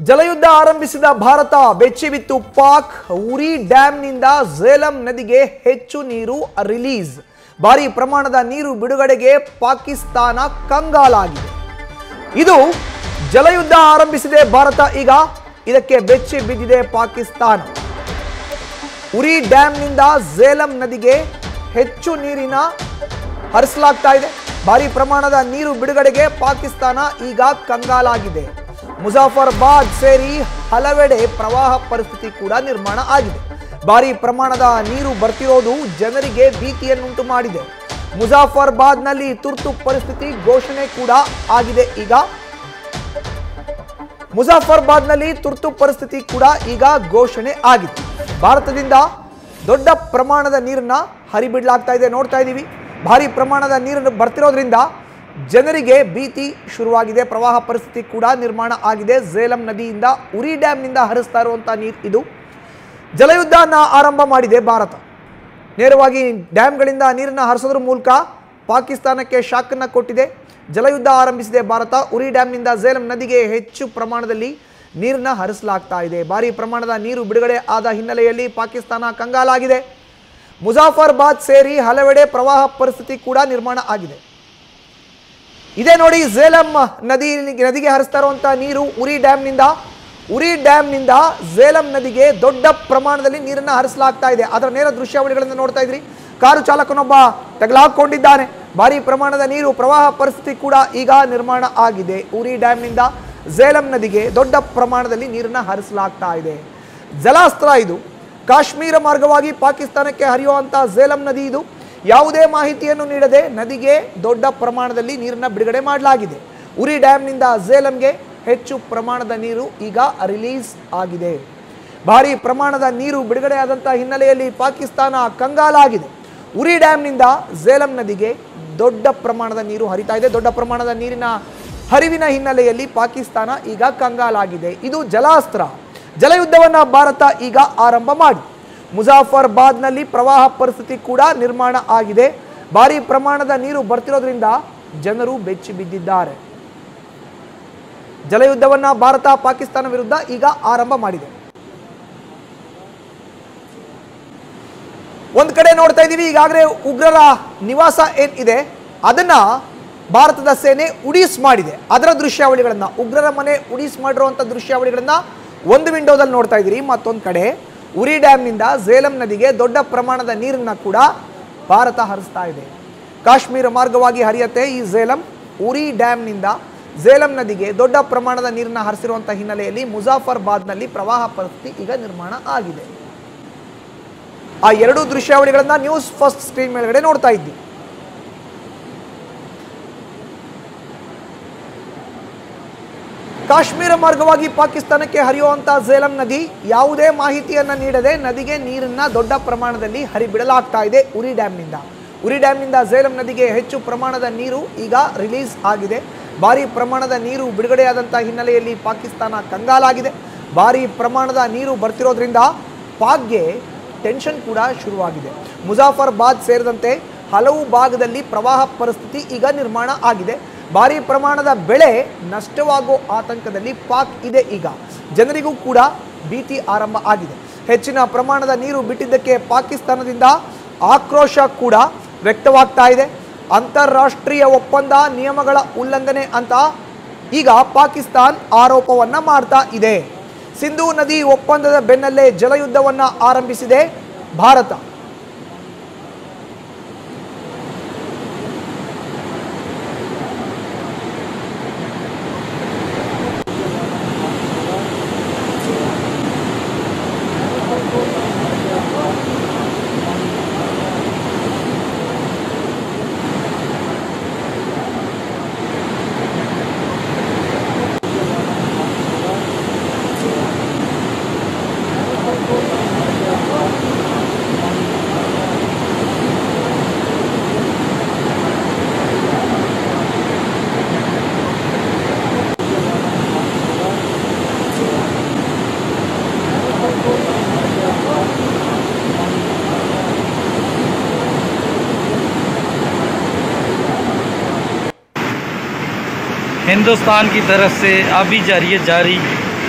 ಜಲಯುದ್ಧ ಆರಂಭಿಸಿದ ಭಾರತ ಬೆಚ್ಚಿ ಬಿತ್ತು ಪಾಕ್. ಉರಿ ಡ್ಯಾಂನಿಂದ ಝೇಲಂ ನದಿಗೆ ಹೆಚ್ಚು ನೀರು ರಿಲೀಸ್. ಭಾರಿ ಪ್ರಮಾಣದ ನೀರು ಬಿಡುಗಡೆಗೆ ಪಾಕಿಸ್ತಾನ ಕಂಗಾಲಾಗಿದೆ. ಇದು ಜಲಯುದ್ಧ ಆರಂಭಿಸಿದೆ ಭಾರತ. ಈಗ ಇದಕ್ಕೆ ಬೆಚ್ಚಿ ಬಿದ್ದಿದೆ ಪಾಕಿಸ್ತಾನ. ಉರಿ ಡ್ಯಾಂನಿಂದ ಝೇಲಂ ನದಿಗೆ ಹೆಚ್ಚು ನೀರಿನ ಹರಿಸಲಾಗ್ತಾ ಇದೆ. ಭಾರಿ ಪ್ರಮಾಣದ ನೀರು ಬಿಡುಗಡೆಗೆ ಪಾಕಿಸ್ತಾನ ಈಗ ಕಂಗಾಲಾಗಿದೆ. ಮುಜಾಫರ್ಬಾದ್ ಸೇರಿ ಹಲವೆಡೆ ಪ್ರವಾಹ ಪರಿಸ್ಥಿತಿ ಕೂಡ ನಿರ್ಮಾಣ ಆಗಿದೆ. ಭಾರಿ ಪ್ರಮಾಣದ ನೀರು ಬರ್ತಿರೋದು ಜನರಿಗೆ ಭೀತಿಯನ್ನುಂಟು ಮಾಡಿದೆ. ಮುಜಾಫರ್ಬಾದ್ನಲ್ಲಿ ತುರ್ತು ಪರಿಸ್ಥಿತಿ ಘೋಷಣೆ ಕೂಡ ಆಗಿದೆ. ಈಗ ಮುಜಾಫರ್ಬಾದ್ನಲ್ಲಿ ತುರ್ತು ಪರಿಸ್ಥಿತಿ ಕೂಡ ಈಗ ಘೋಷಣೆ ಆಗಿದೆ. ಭಾರತದಿಂದ ದೊಡ್ಡ ಪ್ರಮಾಣದ ನೀರನ್ನ ಹರಿಬಿಡಲಾಗ್ತಾ ಇದೆ. ನೋಡ್ತಾ ಇದ್ದೀವಿ, ಭಾರಿ ಪ್ರಮಾಣದ ನೀರನ್ನು ಬರ್ತಿರೋದ್ರಿಂದ ಜನರಿಗೆ ಭೀತಿ ಶುರುವಾಗಿದೆ. ಪ್ರವಾಹ ಪರಿಸ್ಥಿತಿ ಕೂಡ ನಿರ್ಮಾಣ ಆಗಿದೆ. ಝೇಲಂ ನದಿಯಿಂದ ಉರಿ ಡ್ಯಾಂನಿಂದ ಹರಿಸ್ತಾ ಇರುವಂಥ ನೀರು ಇದು. ಜಲಯುದ್ಧನ ಆರಂಭ ಮಾಡಿದೆ ಭಾರತ. ನೇರವಾಗಿ ಡ್ಯಾಮ್ಗಳಿಂದ ನೀರನ್ನು ಹರಿಸೋದ್ರ ಮೂಲಕ ಪಾಕಿಸ್ತಾನಕ್ಕೆ ಶಾಕನ್ನು ಕೊಟ್ಟಿದೆ. ಜಲಯುದ್ಧ ಆರಂಭಿಸಿದೆ ಭಾರತ. ಉರಿ ಡ್ಯಾಂನಿಂದ ಝೇಲಂ ನದಿಗೆ ಹೆಚ್ಚು ಪ್ರಮಾಣದಲ್ಲಿ ನೀರನ್ನ ಹರಿಸಲಾಗ್ತಾ ಇದೆ. ಭಾರಿ ಪ್ರಮಾಣದ ನೀರು ಬಿಡುಗಡೆ ಆದ ಹಿನ್ನೆಲೆಯಲ್ಲಿ ಪಾಕಿಸ್ತಾನ ಕಂಗಾಲಾಗಿದೆ. ಮುಜಾಫರ್ಬಾದ್ ಸೇರಿ ಹಲವೆಡೆ ಪ್ರವಾಹ ಪರಿಸ್ಥಿತಿ ಕೂಡ ನಿರ್ಮಾಣ ಆಗಿದೆ. ಇದೇ ನೋಡಿ, ಝೇಲಂ ನದಿಗೆ ಹರಿಸ್ತಾ ಇರುವಂಥ ನೀರು ಉರಿ ಡ್ಯಾಮ್ನಿಂದ ಝೇಲಂ ನದಿಗೆ ದೊಡ್ಡ ಪ್ರಮಾಣದಲ್ಲಿ ನೀರನ್ನು ಹರಿಸಲಾಗ್ತಾ ಇದೆ. ಅದರ ನೇರ ದೃಶ್ಯಾವಳಿಗಳನ್ನು ನೋಡ್ತಾ ಇದ್ರಿ. ಕಾರು ಚಾಲಕನೊಬ್ಬ ತಗಲಾಕೊಂಡಿದ್ದಾನೆ. ಭಾರಿ ಪ್ರಮಾಣದ ನೀರು, ಪ್ರವಾಹ ಪರಿಸ್ಥಿತಿ ಕೂಡ ಈಗ ನಿರ್ಮಾಣ ಆಗಿದೆ. ಉರಿ ಡ್ಯಾಮ್ನಿಂದ ಝೇಲಂ ನದಿಗೆ ದೊಡ್ಡ ಪ್ರಮಾಣದಲ್ಲಿ ನೀರನ್ನು ಹರಿಸಲಾಗ್ತಾ ಇದೆ. ಜಲಾಸ್ತ್ರ ಇದು. ಕಾಶ್ಮೀರ ಮಾರ್ಗವಾಗಿ ಪಾಕಿಸ್ತಾನಕ್ಕೆ ಹರಿಯುವಂಥ ಝೇಲಂ ನದಿ ಇದು. ಯಾವುದೇ ಮಾಹಿತಿಯನ್ನು ನೀಡದೆ ನದಿಗೆ ದೊಡ್ಡ ಪ್ರಮಾಣದಲ್ಲಿ ನೀರನ್ನು ಬಿಡುಗಡೆ ಮಾಡಲಾಗಿದೆ. ಉರಿ ಡ್ಯಾಮ್ನಿಂದ ಝೇಲಂಗೆ ಹೆಚ್ಚು ಪ್ರಮಾಣದ ನೀರು ಈಗ ರಿಲೀಸ್ ಆಗಿದೆ. ಭಾರಿ ಪ್ರಮಾಣದ ನೀರು ಬಿಡುಗಡೆಯಾದಂಥ ಹಿನ್ನೆಲೆಯಲ್ಲಿ ಪಾಕಿಸ್ತಾನ ಕಂಗಾಲಾಗಿದೆ. ಉರಿ ಡ್ಯಾಮ್ನಿಂದ ಝೇಲಂ ನದಿಗೆ ದೊಡ್ಡ ಪ್ರಮಾಣದ ನೀರು ಹರಿತಾ ಇದೆ. ದೊಡ್ಡ ಪ್ರಮಾಣದ ನೀರಿನ ಹರಿವಿನ ಹಿನ್ನೆಲೆಯಲ್ಲಿ ಪಾಕಿಸ್ತಾನ ಈಗ ಕಂಗಾಲಾಗಿದೆ. ಇದು ಜಲಾಸ್ತ್ರ. ಜಲಯುದ್ಧವನ್ನು ಭಾರತ ಈಗ ಆರಂಭ ಮಾಡಿ. ಮುಜಾಫರ್ಬಾದ್ನಲ್ಲಿ ಪ್ರವಾಹ ಪರಿಸ್ಥಿತಿ ಕೂಡ ನಿರ್ಮಾಣ ಆಗಿದೆ. ಭಾರಿ ಪ್ರಮಾಣದ ನೀರು ಬರ್ತಿರೋದ್ರಿಂದ ಜನರು ಬೆಚ್ಚಿ ಬಿದ್ದಿದ್ದಾರೆ. ಜಲಯುದ್ಧವನ್ನು ಭಾರತ ಪಾಕಿಸ್ತಾನ ವಿರುದ್ಧ ಈಗ ಆರಂಭ ಮಾಡಿದೆ. ಒಂದ್ ಕಡೆ ನೋಡ್ತಾ ಇದ್ದೀವಿ, ಈಗಾಗಲೇ ಉಗ್ರರ ನಿವಾಸ ಏನಿದೆ ಅದನ್ನ ಭಾರತದ ಸೇನೆ ಉಡೀಸ್ ಮಾಡಿದೆ. ಅದರ ದೃಶ್ಯಾವಳಿಗಳನ್ನ, ಉಗ್ರರ ಮನೆ ಉಡೀಸ್ ಮಾಡಿರುವಂಥ ದೃಶ್ಯಾವಳಿಗಳನ್ನ ಒಂದು ವಿಂಡೋದಲ್ಲಿ ನೋಡ್ತಾ ಇದ್ದೀರಿ. ಮತ್ತೊಂದು ಕಡೆ ಉರಿ ಡ್ಯಾಮ್ನಿಂದ ಝೇಲಂ ನದಿಗೆ ದೊಡ್ಡ ಪ್ರಮಾಣದ ನೀರನ್ನು ಕೂಡ ಭಾರತ ಹರಿಸ್ತಾ ಇದೆ. ಕಾಶ್ಮೀರ ಮಾರ್ಗವಾಗಿ ಹರಿಯುತ್ತೆ ಈ ಝೇಲಂ. ಉರಿ ಡ್ಯಾಮ್ನಿಂದ ಝೇಲಂ ನದಿಗೆ ದೊಡ್ಡ ಪ್ರಮಾಣದ ನೀರನ್ನು ಹರಿಸಿರುವಂಥ ಹಿನ್ನೆಲೆಯಲ್ಲಿ ಮುಜಾಫರ್ಬಾದ್ನಲ್ಲಿ ಪ್ರವಾಹ ಪರಿಸ್ಥಿತಿ ಈಗ ನಿರ್ಮಾಣ ಆಗಿದೆ. ಆ ಎರಡೂ ದೃಶ್ಯಾವಳಿಗಳನ್ನ ನ್ಯೂಸ್ ಫಸ್ಟ್ ಸ್ಕ್ರೀನ್ ಮೇಲ್ಗಡೆ ನೋಡ್ತಾ ಇದ್ವಿ. ಕಾಶ್ಮೀರ ಮಾರ್ಗವಾಗಿ ಪಾಕಿಸ್ತಾನಕ್ಕೆ ಹರಿಯುವಂಥ ಝೇಲಂ ನದಿ ಯಾವುದೇ ಮಾಹಿತಿಯನ್ನು ನೀಡದೆ ನದಿಗೆ ನೀರನ್ನ ದೊಡ್ಡ ಪ್ರಮಾಣದಲ್ಲಿ ಹರಿಬಿಡಲಾಗ್ತಾ ಇದೆ ಉರಿ ಡ್ಯಾಮ್ನಿಂದ. ಉರಿ ಡ್ಯಾಮ್ನಿಂದ ಝೇಲಂ ನದಿಗೆ ಹೆಚ್ಚು ಪ್ರಮಾಣದ ನೀರು ಈಗ ರಿಲೀಸ್ ಆಗಿದೆ. ಭಾರಿ ಪ್ರಮಾಣದ ನೀರು ಬಿಡುಗಡೆಯಾದಂಥ ಹಿನ್ನೆಲೆಯಲ್ಲಿ ಪಾಕಿಸ್ತಾನ ಕಂಗಾಲಾಗಿದೆ. ಭಾರಿ ಪ್ರಮಾಣದ ನೀರು ಬರ್ತಿರೋದ್ರಿಂದ ಪಾಕ್ಗೆ ಟೆನ್ಷನ್ ಕೂಡ ಶುರುವಾಗಿದೆ. ಮುಜಾಫರ್ಬಾದ್ ಸೇರಿದಂತೆ ಹಲವು ಭಾಗದಲ್ಲಿ ಪ್ರವಾಹ ಪರಿಸ್ಥಿತಿ ಈಗ ನಿರ್ಮಾಣ ಆಗಿದೆ. ಭಾರಿ ಪ್ರಮಾಣದ ಬೆಳೆ ನಷ್ಟವಾಗೋ ಆತಂಕದಲ್ಲಿ ಪಾಕ್ ಇದೆ. ಈಗ ಜನರಿಗೂ ಕೂಡ ಭೀತಿ ಆರಂಭ ಆಗಿದೆ. ಹೆಚ್ಚಿನ ಪ್ರಮಾಣದ ನೀರು ಬಿಟ್ಟಿದ್ದಕ್ಕೆ ಪಾಕಿಸ್ತಾನದಿಂದ ಆಕ್ರೋಶ ಕೂಡ ವ್ಯಕ್ತವಾಗ್ತಾ ಇದೆ. ಅಂತಾರಾಷ್ಟ್ರೀಯ ಒಪ್ಪಂದ ನಿಯಮಗಳ ಉಲ್ಲಂಘನೆ ಅಂತ ಈಗ ಪಾಕಿಸ್ತಾನ್ ಆರೋಪವನ್ನ ಮಾಡ್ತಾ ಇದೆ. ಸಿಂಧೂ ನದಿ ಒಪ್ಪಂದದ ಬೆನ್ನಲ್ಲೇ ಜಲಯುದ್ಧವನ್ನ ಆರಂಭಿಸಿದೆ ಭಾರತ. हिंदुस्तान की तरफ से अभी जारी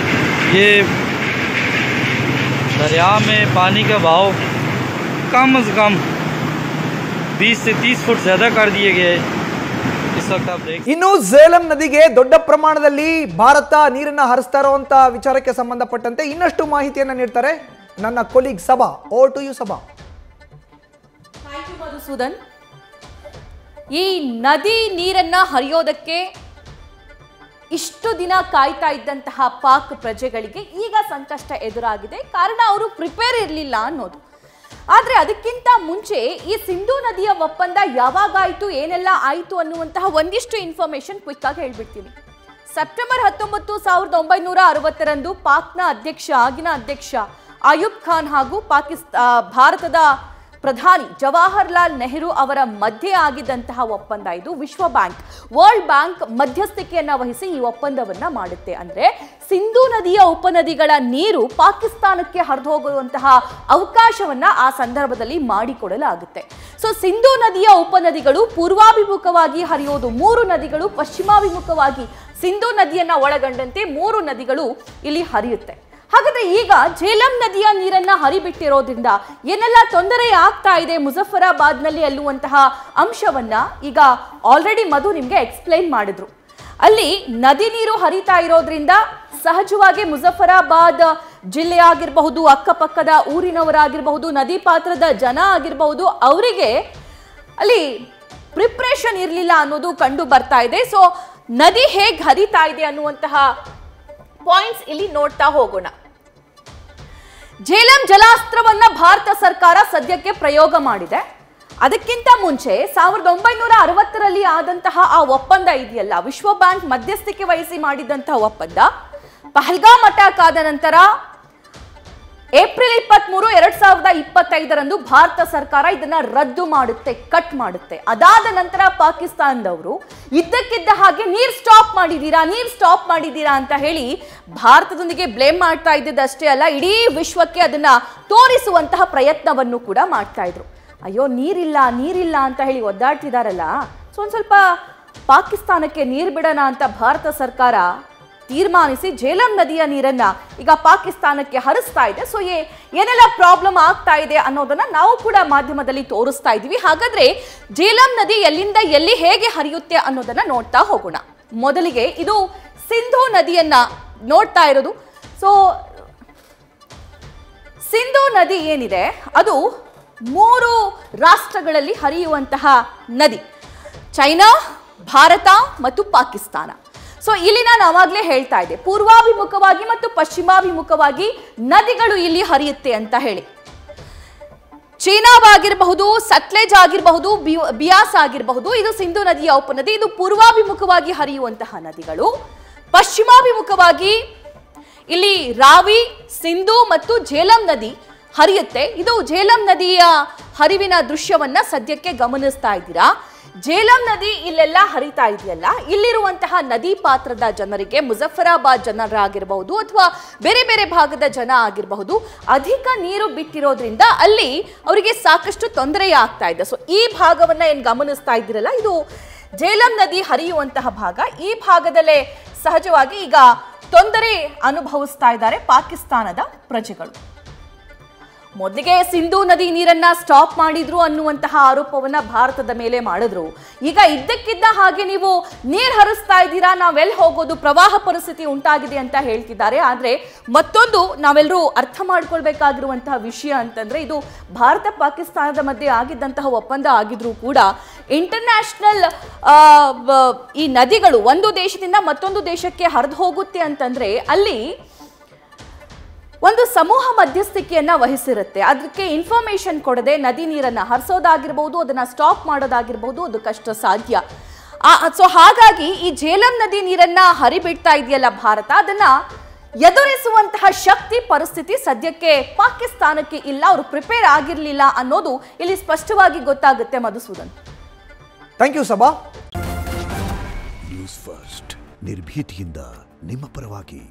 ये दरिया में पानी का बहाव कम से कम 20 से 30 फुट ज़्यादा कर दिए गए इस वक्त आप देख। ಇನ್ನು ಝೇಲಂ ನದಿಗೆ ದೊಡ್ಡ ಪ್ರಮಾಣದಲ್ಲಿ ಭಾರತ ನೀರನ್ನ ಹರಿಸ್ತಾ ಇರುವಂತ ವಿಚಾರಕ್ಕೆ ಸಂಬಂಧಪಟ್ಟಂತೆ ಇನ್ನಷ್ಟು ಮಾಹಿತಿಯನ್ನು ನೀಡ್ತಾರೆ ನನ್ನ colleague Sabha. Over to you Sabha. Thank you Madhusudan. ಈ ನದಿ ನೀರನ್ನ ಹರಿಯೋದಕ್ಕೆ ಇಷ್ಟು ದಿನ ಕಾಯ್ತಾ ಇದ್ದಂತಹ ಪಾಕ್ ಪ್ರಜೆಗಳಿಗೆ ಈಗ ಸಂಕಷ್ಟ ಎದುರಾಗಿದೆ. ಕಾರಣ ಅವರು ಪ್ರಿಪೇರ್ ಇರಲಿಲ್ಲ ಅನ್ನೋದು. ಆದರೆ ಅದಕ್ಕಿಂತ ಮುಂಚೆ ಈ ಸಿಂಧೂ ನದಿಯ ಒಪ್ಪಂದ ಯಾವಾಗಾಯಿತು, ಏನೆಲ್ಲ ಆಯಿತು ಅನ್ನುವಂತಹ ಒಂದಿಷ್ಟು ಇನ್ಫಾರ್ಮೇಶನ್ ಕ್ವಿಕ್ ಆಗಿ ಹೇಳ್ಬಿಡ್ತೀನಿ. ಸೆಪ್ಟೆಂಬರ್ 19, 1960ರಂದು ಪಾಕ್ನ ಆಗಿನ ಅಧ್ಯಕ್ಷ ಅಯೂಬ್ ಖಾನ್ ಹಾಗೂ ಭಾರತದ ಪ್ರಧಾನಿ ಜವಾಹರ್ಲಾಲ್ ನೆಹರು ಅವರ ಮಧ್ಯೆ ಆಗಿದ್ದಂತಹ ಒಪ್ಪಂದ ಇದು. ವಿಶ್ವ ಬ್ಯಾಂಕ್, ವರ್ಲ್ಡ್ ಬ್ಯಾಂಕ್ ಮಧ್ಯಸ್ಥಿಕೆಯನ್ನ ವಹಿಸಿ ಈ ಒಪ್ಪಂದವನ್ನ ಮಾಡುತ್ತೆ. ಅಂದ್ರೆ ಸಿಂಧೂ ನದಿಯ ಉಪನದಿಗಳ ನೀರು ಪಾಕಿಸ್ತಾನಕ್ಕೆ ಹರಿದು ಹೋಗುವಂತಹ ಅವಕಾಶವನ್ನ ಆ ಸಂದರ್ಭದಲ್ಲಿ ಮಾಡಿಕೊಡಲಾಗುತ್ತೆ. ಸೊ ಸಿಂಧೂ ನದಿಯ ಉಪನದಿಗಳು ಪೂರ್ವಾಭಿಮುಖವಾಗಿ ಹರಿಯೋದು, 3 ನದಿಗಳು ಪಶ್ಚಿಮಾಭಿಮುಖವಾಗಿ ಸಿಂಧೂ ನದಿಯನ್ನ ಒಳಗೊಂಡಂತೆ 3 ನದಿಗಳು ಇಲ್ಲಿ ಹರಿಯುತ್ತೆ. ಹಾಗಾದ್ರೆ ಈಗ ಝೇಲಂ ನದಿಯ ನೀರನ್ನ ಹರಿಬಿಟ್ಟಿರೋದ್ರಿಂದ ಏನೆಲ್ಲ ತೊಂದರೆ ಆಗ್ತಾ ಇದೆ ಮುಜಫರಾಬಾದ್ನಲ್ಲಿ ಅನ್ನುವಂತಹ ಅಂಶವನ್ನ ಈಗ ಆಲ್ರೆಡಿ ಮಧು ನಿಮ್ಗೆ ಎಕ್ಸ್ಪ್ಲೈನ್ ಮಾಡಿದ್ರು. ಅಲ್ಲಿ ನದಿ ನೀರು ಹರಿತಾ ಇರೋದ್ರಿಂದ ಸಹಜವಾಗಿ ಮುಜಫರಾಬಾದ್ ಜಿಲ್ಲೆ ಆಗಿರಬಹುದು, ಅಕ್ಕಪಕ್ಕದ ಊರಿನವರಾಗಿರಬಹುದು, ನದಿ ಪಾತ್ರದ ಜನ ಆಗಿರಬಹುದು, ಅವರಿಗೆ ಅಲ್ಲಿ ಪ್ರಿಪ್ರೇಷನ್ ಇರಲಿಲ್ಲ ಅನ್ನೋದು ಕಂಡು ಬರ್ತಾ ಇದೆ. ಸೊ ನದಿ ಹೇಗೆ ಹರಿತಾ ಇದೆ ಅನ್ನುವಂತಹ ಪಾಯಿಂಟ್ಸ್ ಇಲ್ಲಿ ನೋಡ್ತಾ ಹೋಗೋಣ. ಝೇಲಂ ಜಲಾಸ್ತ್ರವನ್ನ ಭಾರತ ಸರ್ಕಾರ ಸದ್ಯಕ್ಕೆ ಪ್ರಯೋಗ ಮಾಡಿದೆ. ಅದಕ್ಕಿಂತ ಮುಂಚೆ 1960ರಲ್ಲಿ ಆದಂತಹ ಆ ಒಪ್ಪಂದ ಇದೆಯಲ್ಲ, ವಿಶ್ವ ಬ್ಯಾಂಕ್ ಮಧ್ಯಸ್ಥಿಕೆ ವಹಿಸಿ ಮಾಡಿದಂತಹ ಒಪ್ಪಂದ, ಪಹಲ್ಗಾಮ್ ಅಟ್ಯಾಕ್ ಆದ ನಂತರ ಏಪ್ರಿಲ್ 23, 2025ರಂದು ಭಾರತ ಸರ್ಕಾರ ಇದನ್ನ ರದ್ದು ಮಾಡುತ್ತೆ, ಕಟ್ ಮಾಡುತ್ತೆ. ಅದಾದ ನಂತರ ಪಾಕಿಸ್ತಾನದವರು ಇದ್ದಕ್ಕಿದ್ದ ಹಾಗೆ ನೀರ್ ಸ್ಟಾಪ್ ಮಾಡಿದೀರಾ ಅಂತ ಹೇಳಿ ಭಾರತದೊಂದಿಗೆ ಬ್ಲೇಮ್ ಮಾಡ್ತಾ ಇದ್ದಷ್ಟೇ ಅಲ್ಲ, ಇಡೀ ವಿಶ್ವಕ್ಕೆ ಅದನ್ನ ತೋರಿಸುವಂತಹ ಪ್ರಯತ್ನವನ್ನು ಕೂಡ ಮಾಡ್ತಾ ಇದ್ರು. ಅಯ್ಯೋ ನೀರಿಲ್ಲ ಅಂತ ಹೇಳಿ ಒದ್ದಾಡ್ತಿದಾರಲ್ಲ, ಸೊ ಒಂದ್ ಸ್ವಲ್ಪ ಪಾಕಿಸ್ತಾನಕ್ಕೆ ನೀರು ಬಿಡೋಣ ಅಂತ ಭಾರತ ಸರ್ಕಾರ ತೀರ್ಮಾನಿಸಿ ಝೇಲಂ ನದಿಯ ನೀರನ್ನ ಈಗ ಪಾಕಿಸ್ತಾನಕ್ಕೆ ಹರಿಸ್ತಾ ಇದೆ. ಸೊ ಏನೆಲ್ಲ ಪ್ರಾಬ್ಲಮ್ ಆಗ್ತಾ ಇದೆ ಅನ್ನೋದನ್ನ ನಾವು ಕೂಡ ಮಾಧ್ಯಮದಲ್ಲಿ ತೋರಿಸ್ತಾ ಇದ್ದೀವಿ. ಹಾಗಾದ್ರೆ ಝೇಲಂ ನದಿ ಎಲ್ಲಿಂದ ಎಲ್ಲಿ ಹೇಗೆ ಹರಿಯುತ್ತೆ ಅನ್ನೋದನ್ನ ನೋಡ್ತಾ ಹೋಗೋಣ. ಮೊದಲಿಗೆ ಇದು ಸಿಂಧೂ ನದಿಯನ್ನ ನೋಡ್ತಾ ಇರೋದು. ಸೊ ಸಿಂಧೂ ನದಿ ಏನಿದೆ ಅದು 3 ರಾಷ್ಟ್ರಗಳಲ್ಲಿ ಹರಿಯುವಂತಹ ನದಿ, ಚೈನಾ, ಭಾರತ ಮತ್ತು ಪಾಕಿಸ್ತಾನ. ಸೊ ಇಲ್ಲಿ ನಾನು ಅವಾಗಲೇ ಹೇಳ್ತಾ ಇದ್ದೆ, ಪೂರ್ವಾಭಿಮುಖವಾಗಿ ಮತ್ತು ಪಶ್ಚಿಮಾಭಿಮುಖವಾಗಿ ನದಿಗಳು ಇಲ್ಲಿ ಹರಿಯುತ್ತೆ ಅಂತ ಹೇಳಿ. ಚೀನಾವಾಗಿರಬಹುದು, ಸಟ್ಲೆಜ್ ಆಗಿರಬಹುದು, ಬಿಯಾಸ್ ಆಗಿರಬಹುದು, ಇದು ಸಿಂಧೂ ನದಿಯ ಉಪನದಿ. ಇದು ಪೂರ್ವಾಭಿಮುಖವಾಗಿ ಹರಿಯುವಂತಹ ನದಿಗಳು. ಪಶ್ಚಿಮಾಭಿಮುಖವಾಗಿ ಇಲ್ಲಿ ರಾವಿ, ಸಿಂಧೂ ಮತ್ತು ಝೇಲಂ ನದಿ ಹರಿಯುತ್ತೆ. ಇದು ಝೇಲಂ ನದಿಯ ಹರಿವಿನ ದೃಶ್ಯವನ್ನ ಸದ್ಯಕ್ಕೆ ಗಮನಿಸ್ತಾ ಇದ್ದೀರಾ. ಝೇಲಂ ನದಿ ಇಲ್ಲೆಲ್ಲ ಹರಿತಾ ಇದೆಯಲ್ಲ, ಇಲ್ಲಿರುವಂತಹ ನದಿ ಪಾತ್ರದ ಜನರಿಗೆ, ಮುಜಫರಾಬಾದ್ ಜನರಾಗಿರಬಹುದು ಅಥವಾ ಬೇರೆ ಬೇರೆ ಭಾಗದ ಜನ ಆಗಿರಬಹುದು, ಅಧಿಕ ನೀರು ಬಿಟ್ಟಿರೋದ್ರಿಂದ ಅಲ್ಲಿ ಅವರಿಗೆ ಸಾಕಷ್ಟು ತೊಂದರೆ ಆಗ್ತಾ ಇದೆ. ಸೊ ಈ ಭಾಗವನ್ನ ಏನು ಗಮನಿಸ್ತಾ ಇದ್ದೀರಲ್ಲ, ಇದು ಝೇಲಂ ನದಿ ಹರಿಯುವಂತಹ ಭಾಗ. ಈ ಭಾಗದಲ್ಲೇ ಸಹಜವಾಗಿ ಈಗ ತೊಂದರೆ ಅನುಭವಿಸ್ತಾ ಇದ್ದಾರೆ ಪಾಕಿಸ್ತಾನದ ಪ್ರಜೆಗಳು. ಮೊದಲಿಗೆ ಸಿಂಧೂ ನದಿ ನೀರನ್ನ ಸ್ಟಾಪ್ ಮಾಡಿದ್ರು ಅನ್ನುವಂತಹ ಆರೋಪವನ್ನ ಭಾರತದ ಮೇಲೆ ಮಾಡಿದ್ರು. ಈಗ ಇದ್ದಕ್ಕಿದ್ದ ಹಾಗೆ ನೀವು ನೀರು ಹರಿಸ್ತಾ ಇದ್ದೀರಾ, ನಾವೆಲ್ಲಿ ಹೋಗೋದು, ಪ್ರವಾಹ ಪರಿಸ್ಥಿತಿ ಉಂಟಾಗಿದೆ ಅಂತ ಹೇಳ್ತಿದ್ದಾರೆ. ಆದ್ರೆ ಮತ್ತೊಂದು ನಾವೆಲ್ಲರೂ ಅರ್ಥ ಮಾಡ್ಕೊಳ್ಬೇಕಾಗಿರುವಂತಹ ವಿಷಯ ಅಂತಂದ್ರೆ, ಇದು ಭಾರತ ಪಾಕಿಸ್ತಾನದ ಮಧ್ಯೆ ಆಗಿದ್ದಂತಹ ಒಪ್ಪಂದ ಆಗಿದ್ರೂ ಕೂಡ ಇಂಟರ್ನ್ಯಾಷನಲ್ ಈ ನದಿಗಳು ಒಂದು ದೇಶದಿಂದ ಮತ್ತೊಂದು ದೇಶಕ್ಕೆ ಹರಿದು ಹೋಗುತ್ತೆ ಅಂತಂದ್ರೆ ಅಲ್ಲಿ ಒಂದು ಸಮೂಹ ಮಧ್ಯಸ್ಥಿಕೆಯನ್ನ ವಹಿಸಿರುತ್ತೆ. ಅದಕ್ಕೆ ಇನ್ಫಾರ್ಮೇಶನ್ ಕೊಡದೆ ನದಿ ನೀರನ್ನ ಹರಿಸೋದಾಗಿರ್ಬಹುದು, ಅದನ್ನ ಸ್ಟಾಪ್ ಮಾಡೋದಾಗಿರ್ಬಹುದು, ಅದು ಕಷ್ಟ ಸಾಧ್ಯ. ಸೊ ಹಾಗಾಗಿ ಈ ಝೇಲಂ ನದಿ ನೀರನ್ನ ಹರಿಬಿಡ್ತಾ ಇದೆಯಲ್ಲ ಭಾರತ, ಅದನ್ನ ಎದುರಿಸುವಂತಹ ಶಕ್ತಿ ಪರಿಸ್ಥಿತಿ ಸದ್ಯಕ್ಕೆ ಪಾಕಿಸ್ತಾನಕ್ಕೆ ಇಲ್ಲ. ಅವರು ಪ್ರಿಪೇರ್ ಆಗಿರಲಿಲ್ಲ ಅನ್ನೋದು ಇಲ್ಲಿ ಸ್ಪಷ್ಟವಾಗಿ ಗೊತ್ತಾಗುತ್ತೆ. ಮಧುಸೂದನ್, ಥ್ಯಾಂಕ್ ಯು ಸಭಾ. ನ್ಯೂಸ್ ಫಸ್ಟ್, ನಿರ್ಭೀತಿಯಿಂದ ನಿಮ್ಮ ಪರವಾಗಿ.